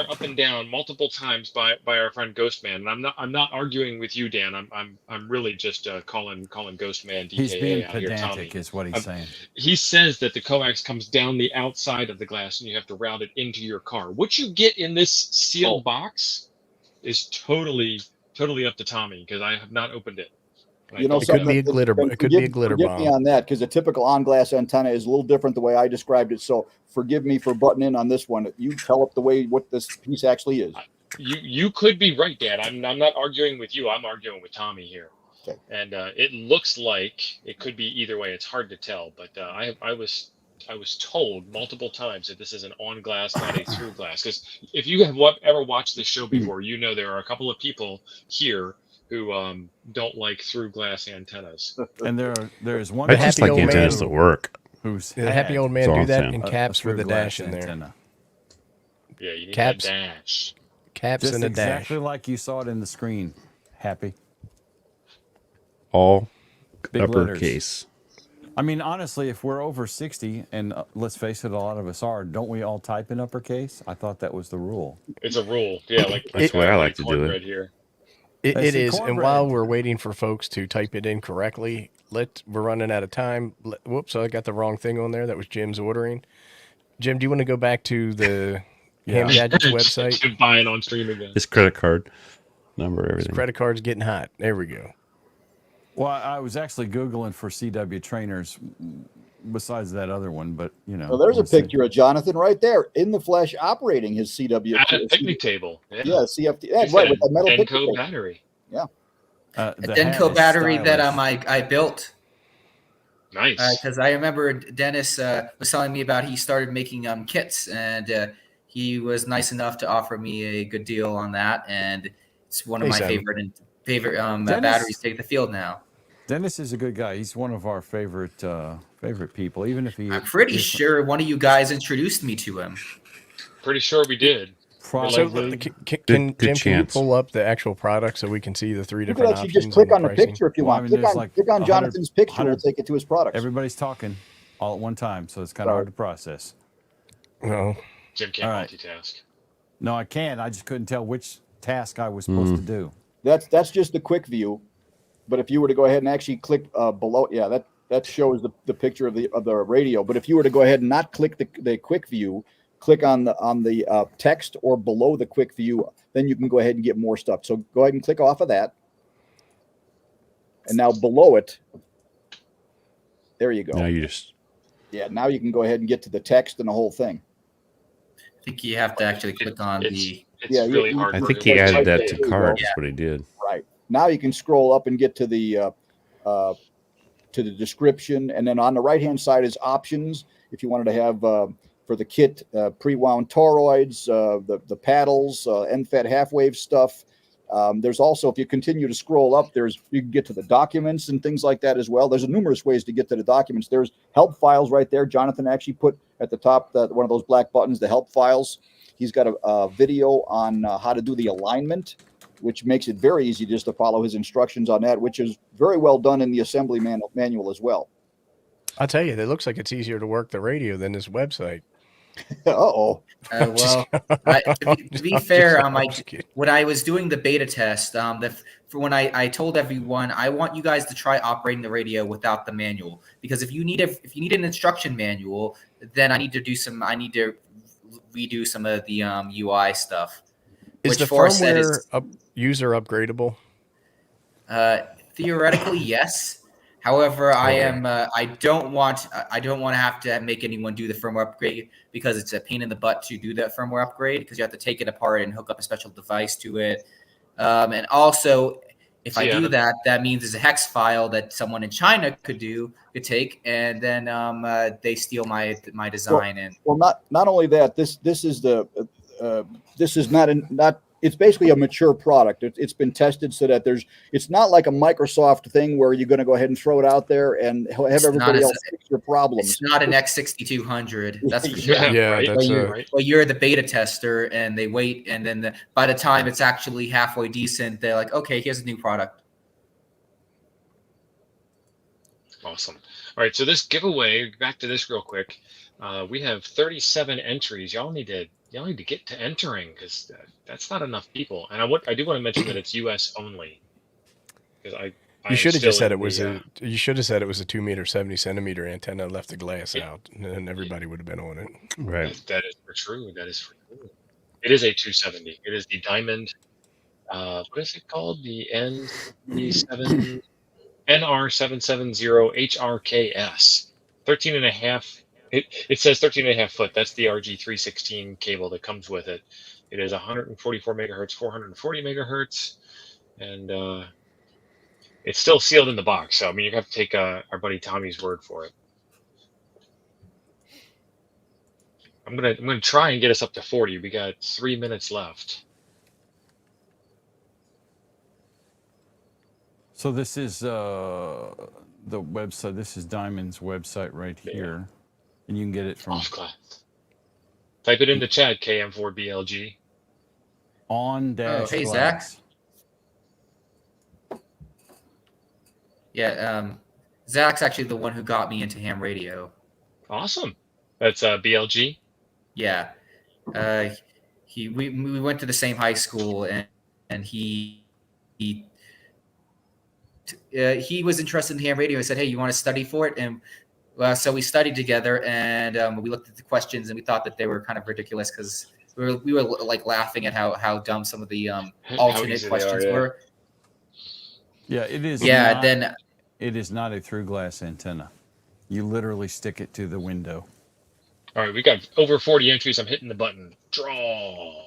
up and down multiple times by our friend Ghostman, and I'm not arguing with you, Dan. I'm really just calling Ghostman DKA. He's being out here, pedantic, is what he's saying. He says that the coax comes down the outside of the glass, and you have to route it into your car. What you get in this sealed box is totally up to Tommy, because I have not opened it. It could be a glitter. It could be a glitter bomb. Forgive me on that, because a typical on-glass antenna is a little different the way I described it. So forgive me for butting in on this one. You tell it the way what this piece actually is. You could be right, Dad. I'm not arguing with you. I'm arguing with Tommy here. Okay. And it looks like it could be either way. It's hard to tell, but I was told multiple times that this is an on glass, not a through glass. Because if you have ever watched this show before, you know there are a couple of people here who don't like through glass antennas. And there's one. I just like antennas that work. Who's the happy old man do that in a caps with a dash in there. Antenna. Yeah, you need Caps. a dash. Caps Just and a exactly dash. like you saw it in the screen. Happy. All Big uppercase. I mean, honestly, if we're over 60, and let's face it, a lot of us are, don't we all type in uppercase? I thought that was the rule. It's a rule. Yeah, that's the way I like to do it. Right here. It is, and while we're waiting for folks to type it in correctly, we're running out of time. Whoops, I got the wrong thing on there. That was Jim's ordering. Jim, do you want to go back to the Ham Gadgets website? Buy it on stream again. His credit card number, everything. His credit card's getting hot. There we go. Well, I was actually Googling for CW trainers besides that other one, but, you know. Well, there's a picture of Jonathan right there in the flesh operating his CW. At a picnic table. Yeah, CFT. That's right, with a metal Denco battery. Yeah. A Denco battery that I built. Nice. Because I remember Dennis was telling me about he started making kits, and he was nice enough to offer me a good deal on that, and it's one of my favorite batteries to take the field now. Dennis is a good guy. He's one of our favorite people, even if he. I'm pretty sure one of you guys introduced me to him. Pretty sure we did. Probably. Can you pull up the actual product so we can see the three different options? You can actually just click on the picture if you want. Click on 100 Jonathan's picture. We'll take it to his product. Everybody's talking all at one time, so it's kind of hard to process. No. Jim can't multitask. No, I can. I just couldn't tell which task I was supposed to do. That's just the quick view. But if you were to go ahead and actually click below, that shows the picture of the radio. But if you were to go ahead and not click the quick view, click on the text or below the quick view, then you can go ahead and get more stuff. So go ahead and click off of that. And now below it, there you go. Now now you can go ahead and get to the text and the whole thing. I think you have to actually click on It's really hard. I think he added that to cart. That's what he did. Right. Now you can scroll up and get to the description, and then on the right hand side is options. If you wanted to have for the kit pre-wound toroids, the paddles, end-fed half-wave stuff, There's also, if you continue to scroll up, you can get to the documents and things like that as well. There's numerous ways to get to the documents. There's help files right there. Jonathan actually put at the top one of those black buttons, the help files. He's got a video on how to do the alignment, which makes it very easy just to follow his instructions on that, which is very well done in the assembly manual as well. I'll tell you, it looks like it's easier to work the radio than this website. Uh-oh. Well, to be fair, when I was doing the beta test, when I told everyone I want you guys to try operating the radio without the manual, because if you need an instruction manual, then I need to redo some of the UI stuff. Is the firmware user upgradable? Theoretically, yes. However, I don't want to have to make anyone do the firmware upgrade, because it's a pain in the butt to do that firmware upgrade, because you have to take it apart and hook up a special device to it. And also, if I do that, that means there's a hex file that someone in China could take, and then they steal my design. Well, not only that, this is not. It's basically a mature product. It's been tested so that it's not like a Microsoft thing where you're going to go ahead and throw it out there and have everybody else fix your problems. It's not an X6200. That's for sure. Yeah, right? That's well, you're the beta tester, and they wait, and then by the time it's actually halfway decent, they're like, okay, here's a new product. Awesome. All right, so this giveaway, back to this real quick. We have 37 entries. Y'all need to get to entering, because that's not enough people. And I do want to mention that it's U.S. only. Because you should have just said it was you should have said it was a 2 meter 70 centimeter antenna, left the glass out, and everybody would have been on it. Right. That is for true. That is for true. It is a 270. It is the Diamond. What is it called? The NR770 HRKS. 13.5. It says 13.5 foot. That's the RG316 cable that comes with it. It is 144 megahertz, 440 megahertz, and it's still sealed in the box. So I mean, you have to take our buddy Tommy's word for it. I'm gonna try and get us up to 40. We got 3 minutes left. So this is the website. This is Diamond's website right here. And you can get it from off class. Type it in the chat, KM4BLG. On dash. Hey, glass. Zach. Yeah, Zach's actually the one who got me into ham radio. Awesome. That's BLG. Yeah. We went to the same high school, and he was interested in ham radio. I said, hey, you want to study for it? And so we studied together, and we looked at the questions, and we thought that they were kind of ridiculous, because we were like laughing at how dumb some of the alternate questions were. Yeah, it is. Yeah, then it is not a through glass antenna. You literally stick it to the window. All right, we got over 40 entries. I'm hitting the button. Draw.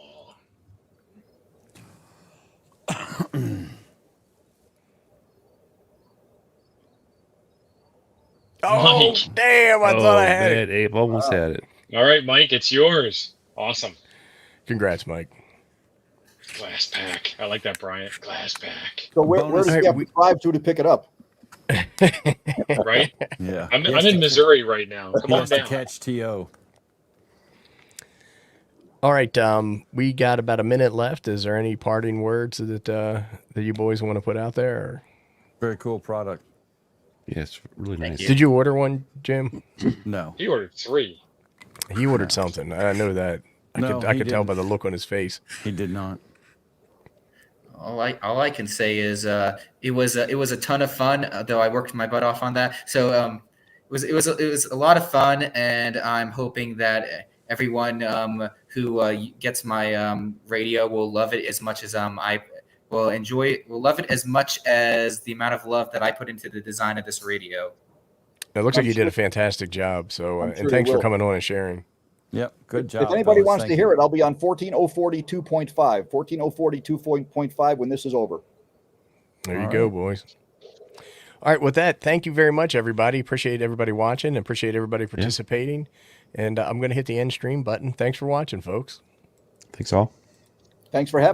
Oh, Mike. damn! I thought I had it. Abe almost had it. All right, Mike, it's yours. Awesome. Congrats, Mike. Glass pack. I like that, Bryant. Glass pack. So where does he have to drive to pick it up? Right? Yeah. I'm in Missouri right now. Come on down. To catch TO. All right, we got about a minute left. Is there any parting words that you boys want to put out there? Or? Very cool product. Yeah, it's really nice. Did you order one, Jim? No. He ordered 3. He ordered something. I know that. I could tell by the look on his face. He did not. All I can say is it was a ton of fun. Though I worked my butt off on that, so it was a lot of fun, and I'm hoping that everyone who gets my radio will love it as much as I will enjoy it. Will love it as much as the amount of love that I put into the design of this radio. It looks like you did a fantastic job. So, and thanks for coming on and sharing. Yep, good job. If anybody wants to hear it, I'll be on 14040 2.5, 14040 2.5 when this is over. There you go, boys. All right, with that, thank you very much, everybody. Appreciate everybody watching. Appreciate everybody participating. Yeah. And I'm going to hit the end stream button. Thanks for watching, folks. Thanks all. Thanks for having